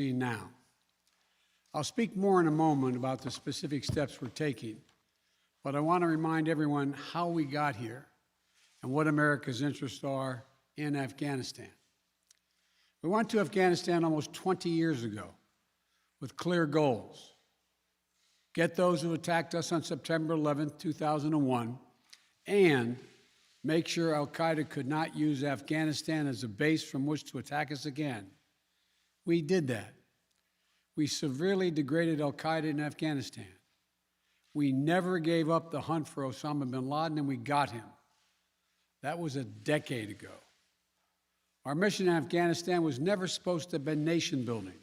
now. I'll speak more in a moment about the specific steps we're taking, but I want to remind everyone how we got here and what America's interests are in Afghanistan. We went to Afghanistan almost 20 years ago with clear goals. Get those who attacked us on September 11, 2001, and make sure al-Qaeda could not use Afghanistan as a base from which to attack us again. We did that. We severely degraded al-Qaeda in Afghanistan. We never gave up the hunt for Osama bin Laden, and we got him. That was a decade ago. Our mission in Afghanistan was never supposed to have been nation building.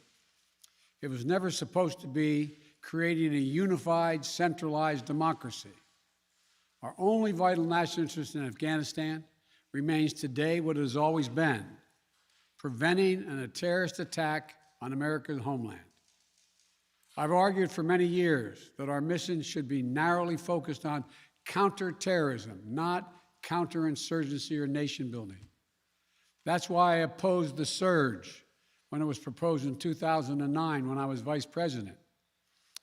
It was never supposed to be creating a unified, centralized democracy. Our only vital national interest in Afghanistan remains today what it has always been: preventing a terrorist attack on America's homeland. I've argued for many years that our mission should be narrowly focused on counterterrorism, not counterinsurgency or nation building. That's why I opposed the surge when it was proposed in 2009 when I was vice president.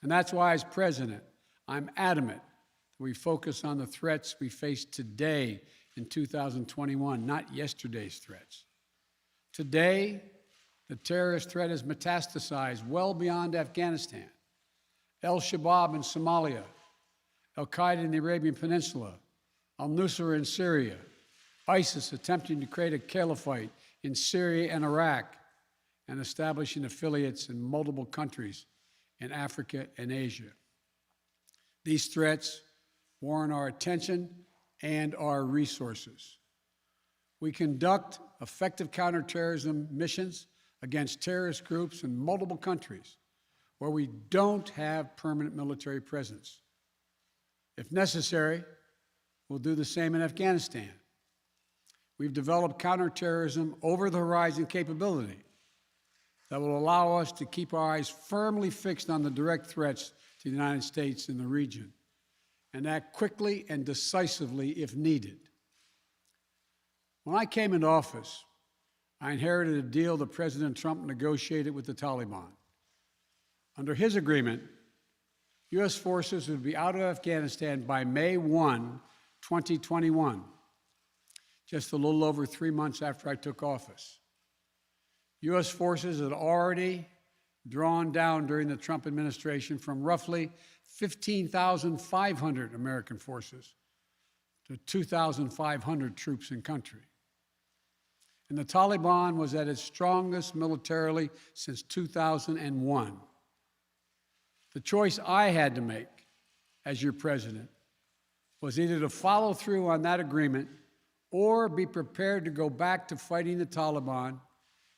And that's why, as president, I'm adamant that we focus on the threats we face today in 2021, not yesterday's threats. Today, the terrorist threat has metastasized well beyond Afghanistan. Al-Shabaab in Somalia, al-Qaeda in the Arabian Peninsula, al-Nusra in Syria, ISIS attempting to create a caliphate in Syria and Iraq, and establishing affiliates in multiple countries in Africa and Asia. These threats warrant our attention and our resources. We conduct effective counterterrorism missions against terrorist groups in multiple countries where we don't have permanent military presence. If necessary, we'll do the same in Afghanistan. We've developed counterterrorism over-the-horizon capability that will allow us to keep our eyes firmly fixed on the direct threats to the United States in the region and act quickly and decisively if needed. When I came into office, I inherited a deal that President Trump negotiated with the Taliban. Under his agreement, U.S. forces would be out of Afghanistan by May 1, 2021, just a little over 3 months after I took office. U.S. forces had already drawn down during the Trump administration from roughly 15,500 American forces to 2,500 troops in country. And the Taliban was at its strongest militarily since 2001. The choice I had to make as your president was either to follow through on that agreement or be prepared to go back to fighting the Taliban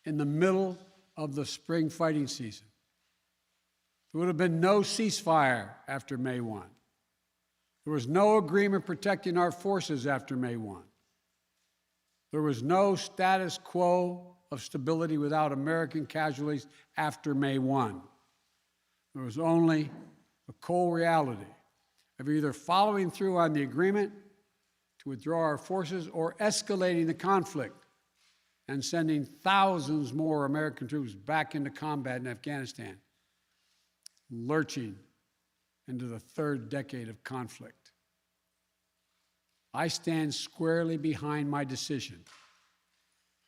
in the middle of the spring fighting season. There would have been no ceasefire after May 1. There was no agreement protecting our forces after May 1. There was no status quo of stability without American casualties after May 1. There was only the cold reality of either following through on the agreement to withdraw our forces or escalating the conflict and sending thousands more American troops back into combat in Afghanistan, lurching into the third decade of conflict. I stand squarely behind my decision.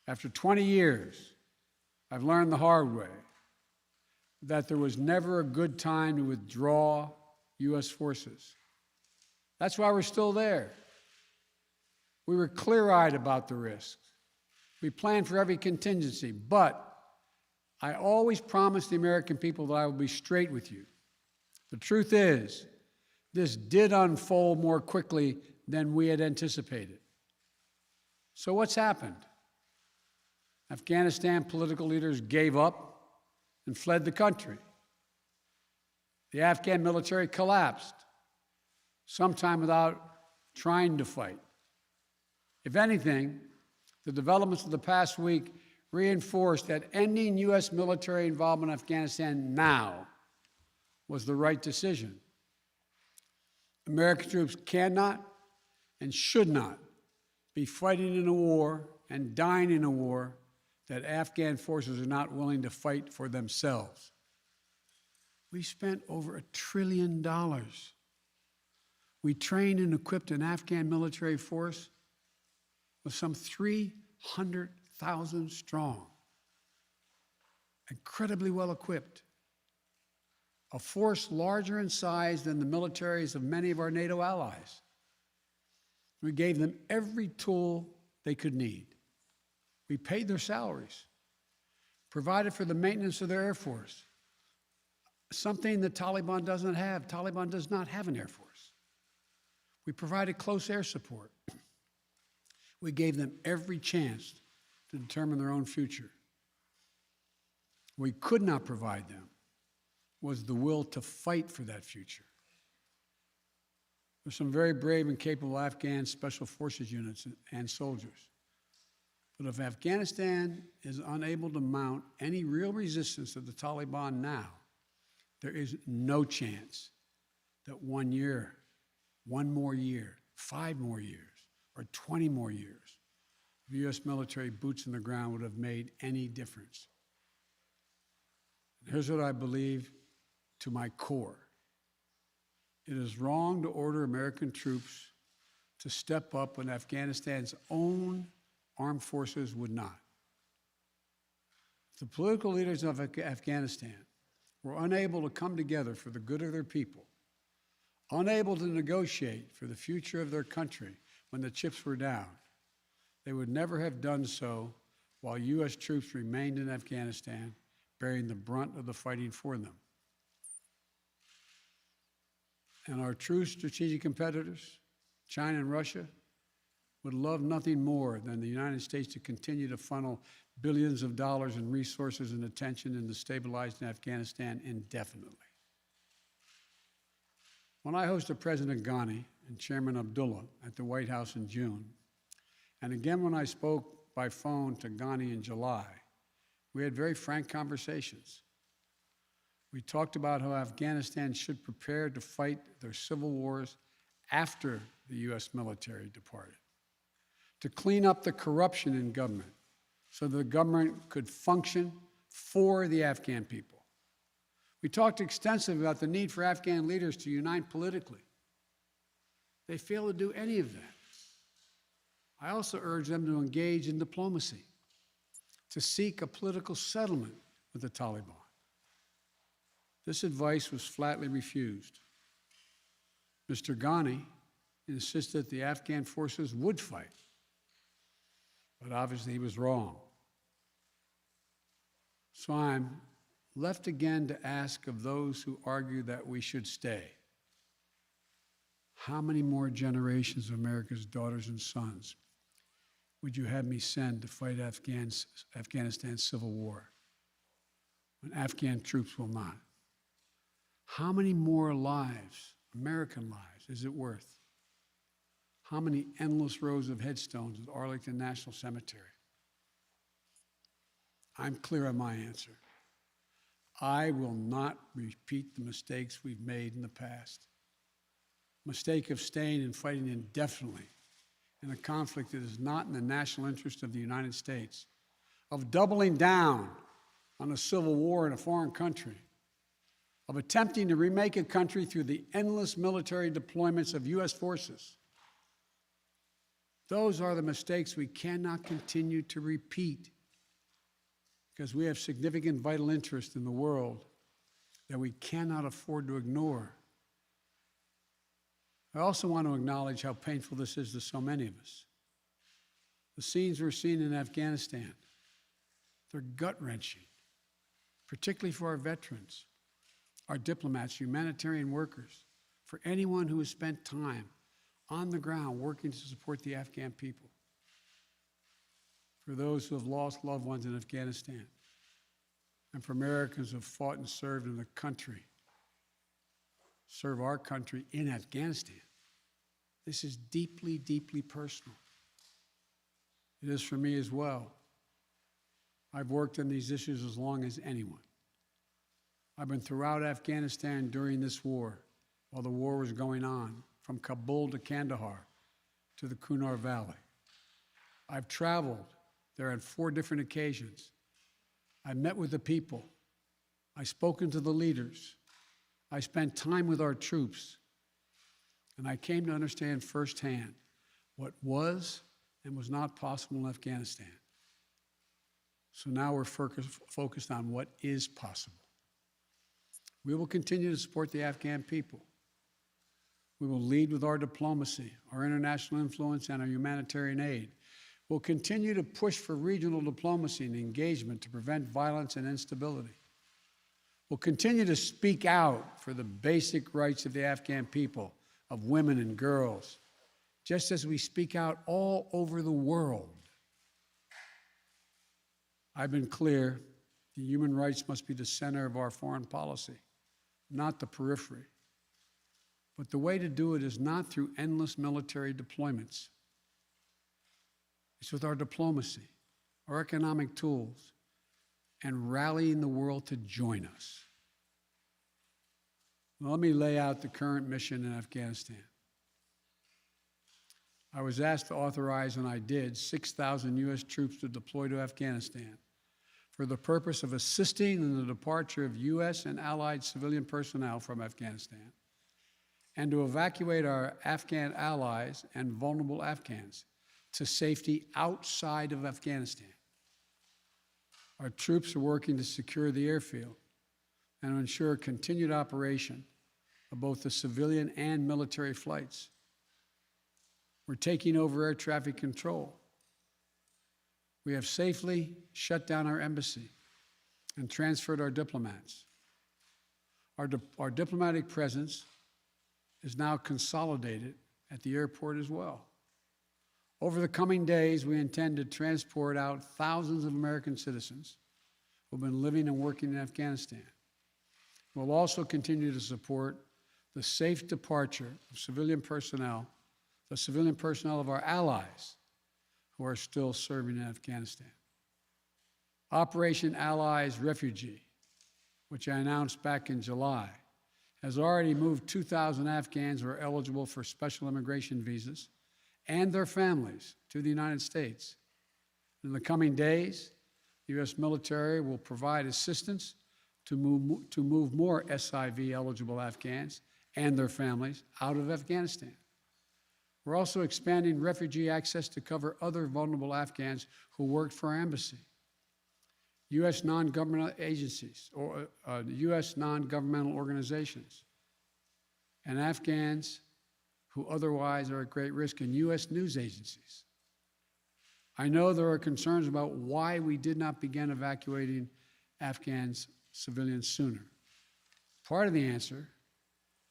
After 20 years, I've learned the hard way that there was never a good time to withdraw U.S. forces. That's why we're still there. We were clear-eyed about the risks. We planned for every contingency, but I always promised the American people that I would be straight with you. The truth is, this did unfold more quickly than we had anticipated. So what's happened? Afghanistan political leaders gave up and fled the country. The Afghan military collapsed, sometime without trying to fight. If anything, the developments of the past week reinforced that ending U.S. military involvement in Afghanistan now was the right decision. American troops cannot and should not be fighting in a war and dying in a war that Afghan forces are not willing to fight for themselves. We spent over $1 trillion. We trained and equipped an Afghan military force of some 300,000 strong, incredibly well equipped, a force larger in size than the militaries of many of our NATO allies. We gave them every tool they could need. We paid their salaries, provided for the maintenance of their Air Force, something the Taliban doesn't have. Taliban does not have an Air Force. We provided close air support. We gave them every chance to determine their own future. We could not provide them was the will to fight for that future. There's some very brave and capable Afghan special forces units and soldiers. But if Afghanistan is unable to mount any real resistance to the Taliban now, there is no chance that 1 year, 1 more year, 5 more years, or 20 more years of U.S. military boots on the ground would have made any difference. Here's what I believe to my core. It is wrong to order American troops to step up when Afghanistan's own armed forces would not. The political leaders of Afghanistan were unable to come together for the good of their people, unable to negotiate for the future of their country when the chips were down. They would never have done so while U.S. troops remained in Afghanistan, bearing the brunt of the fighting for them. And our true strategic competitors, China and Russia, would love nothing more than the United States to continue to funnel billions of dollars in resources and attention into stabilizing Afghanistan indefinitely. When I hosted President Ghani and Chairman Abdullah at the White House in June, and again when I spoke by phone to Ghani in July, we had very frank conversations. We talked about how Afghanistan should prepare to fight their civil wars after the U.S. military departed, to clean up the corruption in government so the government could function for the Afghan people. We talked extensively about the need for Afghan leaders to unite politically. They fail to do any of that. I also urge them to engage in diplomacy, to seek a political settlement with the Taliban. This advice was flatly refused. Mr. Ghani insisted that the Afghan forces would fight, but obviously he was wrong. So I'm left again to ask of those who argue that we should stay, how many more generations of America's daughters and sons would you have me send to fight Afghanistan's civil war when Afghan troops will not? How many more lives, American lives, is it worth? How many endless rows of headstones at Arlington National Cemetery? I'm clear on my answer. I will not repeat the mistakes we've made in the past. Mistake of staying and fighting indefinitely in a conflict that is not in the national interest of the United States, of doubling down on a civil war in a foreign country, of attempting to remake a country through the endless military deployments of U.S. forces. Those are the mistakes we cannot continue to repeat because we have significant vital interest in the world that we cannot afford to ignore. I also want to acknowledge how painful this is to so many of us. The scenes we're seeing in Afghanistan, they're gut-wrenching, particularly for our veterans, our diplomats, humanitarian workers, for anyone who has spent time on the ground working to support the Afghan people, for those who have lost loved ones in Afghanistan, and for Americans who have fought and served in the country, serve our country in Afghanistan. This is deeply, deeply personal. It is for me as well. I've worked on these issues as long as anyone. I've been throughout Afghanistan during this war, while the war was going on, from Kabul to Kandahar to the Kunar Valley. I've traveled there on 4 different occasions. I met with the people. I spoken to the leaders. I spent time with our troops. And I came to understand firsthand what was and was not possible in Afghanistan. So now we're focused on what is possible. We will continue to support the Afghan people. We will lead with our diplomacy, our international influence, and our humanitarian aid. We'll continue to push for regional diplomacy and engagement to prevent violence and instability. We'll continue to speak out for the basic rights of the Afghan people, of women and girls, just as we speak out all over the world. I've been clear that human rights must be the center of our foreign policy, not the periphery. But the way to do it is not through endless military deployments. It's with our diplomacy, our economic tools, and rallying the world to join us. Now, let me lay out the current mission in Afghanistan. I was asked to authorize, and I did, 6,000 U.S. troops to deploy to Afghanistan for the purpose of assisting in the departure of U.S. and allied civilian personnel from Afghanistan, and to evacuate our Afghan allies and vulnerable Afghans to safety outside of Afghanistan. Our troops are working to secure the airfield and to ensure continued operation of both the civilian and military flights. We're taking over air traffic control. We have safely shut down our embassy and transferred our diplomats. Our diplomatic presence is now consolidated at the airport as well. Over the coming days, we intend to transport out thousands of American citizens who have been living and working in Afghanistan. We'll also continue to support the safe departure of civilian personnel, the civilian personnel of our allies who are still serving in Afghanistan. Operation Allies Refugee, which I announced back in July, has already moved 2,000 Afghans who are eligible for special immigration visas and their families to the United States. In the coming days, the U.S. military will provide assistance to move more SIV-eligible Afghans and their families out of Afghanistan. We're also expanding refugee access to cover other vulnerable Afghans who worked for our embassy. U.S. non-governmental agencies, or U.S. non-governmental organizations, and Afghans who otherwise are at great risk, and U.S. news agencies. I know there are concerns about why we did not begin evacuating Afghans civilians sooner. Part of the answer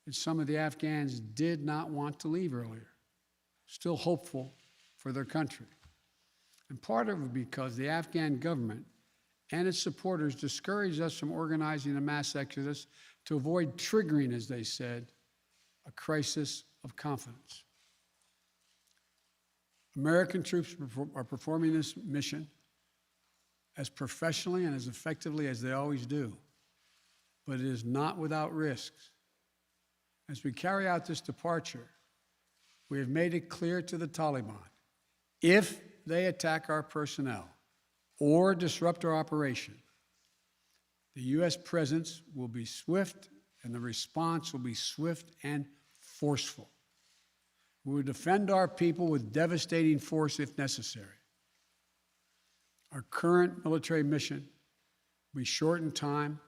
is some of the Afghans did not want to leave earlier, still hopeful for their country. And part of it because the Afghan government and its supporters discouraged us from organizing a mass exodus to avoid triggering, as they said, a crisis of confidence. American troops are performing this mission as professionally and as effectively as they always do, but it is not without risks. As we carry out this departure, we have made it clear to the Taliban, if they attack our personnel or disrupt our operation, the U.S. presence will be swift and the response will be swift and forceful. We will defend our people with devastating force if necessary. Our current military mission will be short in time,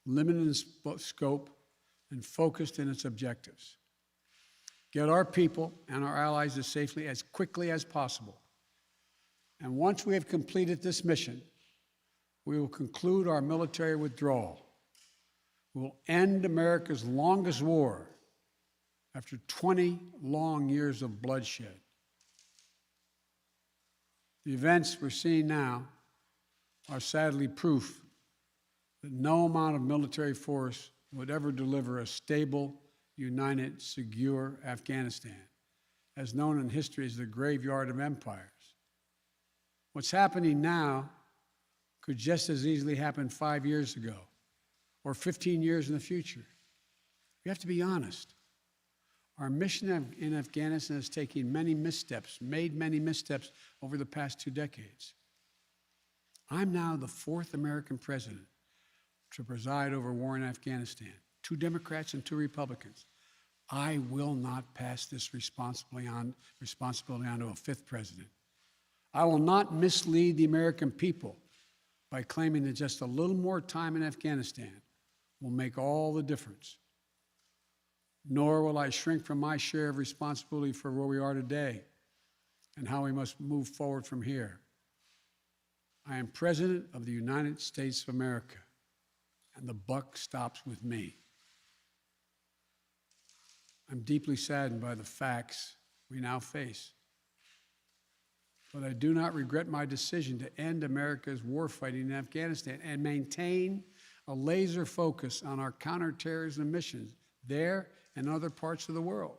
limited in scope, and focused in its objectives. Get our people and our allies to safety as quickly as possible. And once we have completed this mission, we will conclude our military withdrawal. We will end America's longest war after 20 long years of bloodshed. The events we're seeing now are sadly proof that no amount of military force would ever deliver a stable, united, secure Afghanistan, as known in history as the graveyard of empires. What's happening now could just as easily happen 5 years ago or 15 years in the future. We have to be honest. Our mission in Afghanistan has taken many missteps, made many missteps over the past 2 decades. I'm now the 4th American president to preside over war in Afghanistan, 2 Democrats and 2 Republicans. I will not pass this responsibility on to a 5th president. I will not mislead the American people by claiming that just a little more time in Afghanistan will make all the difference. Nor will I shrink from my share of responsibility for where we are today and how we must move forward from here. I am President of the United States of America, and the buck stops with me. I'm deeply saddened by the facts we now face, but I do not regret my decision to end America's warfighting in Afghanistan and maintain a laser focus on our counterterrorism missions there and other parts of the world.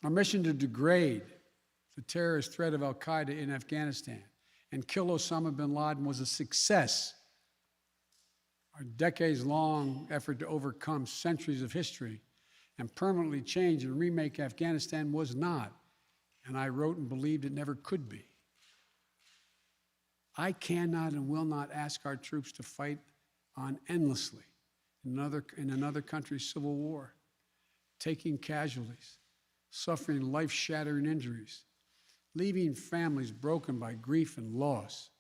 Our mission to degrade the terrorist threat of al-Qaeda in Afghanistan and kill Osama bin Laden was a success. Our decades-long effort to overcome centuries of history and permanently change and remake Afghanistan was not, and I wrote and believed it never could be. I cannot and will not ask our troops to fight on endlessly in another country's civil war, taking casualties, suffering life-shattering injuries, leaving families broken by grief and loss.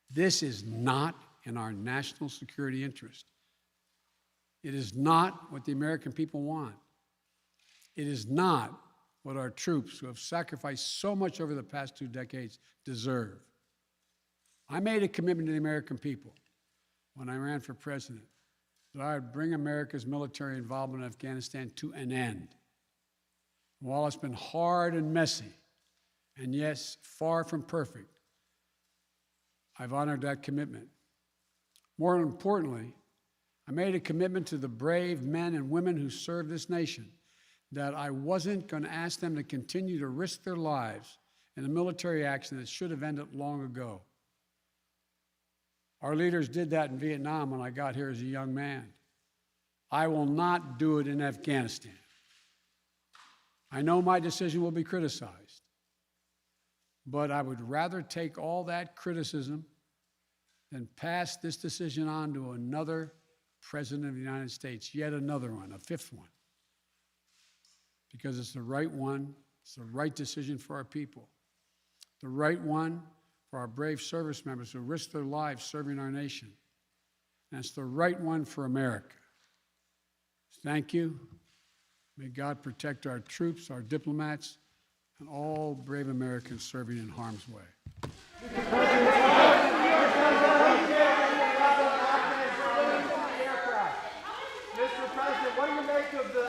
This is not in our national security interest. It is not what the American people want. It is not what our troops, who have sacrificed so much over the past 2 decades, deserve. I made a commitment to the American people when I ran for president that I would bring America's military involvement in Afghanistan to an end. While it's been hard and messy, and yes, far from perfect, I've honored that commitment. More importantly, I made a commitment to the brave men and women who serve this nation that I wasn't going to ask them to continue to risk their lives in a military action that should have ended long ago. Our leaders did that in Vietnam when I got here as a young man. I will not do it in Afghanistan. I know my decision will be criticized, but I would rather take all that criticism than pass this decision on to another president of the United States, yet another one, a 5th one, because it's the right one, it's the right decision for our people, the right one for our brave service members who risk their lives serving our nation, and it's the right one for America. Thank you. May God protect our troops, our diplomats, and all brave Americans serving in harm's way. Mr. President, what do you make of the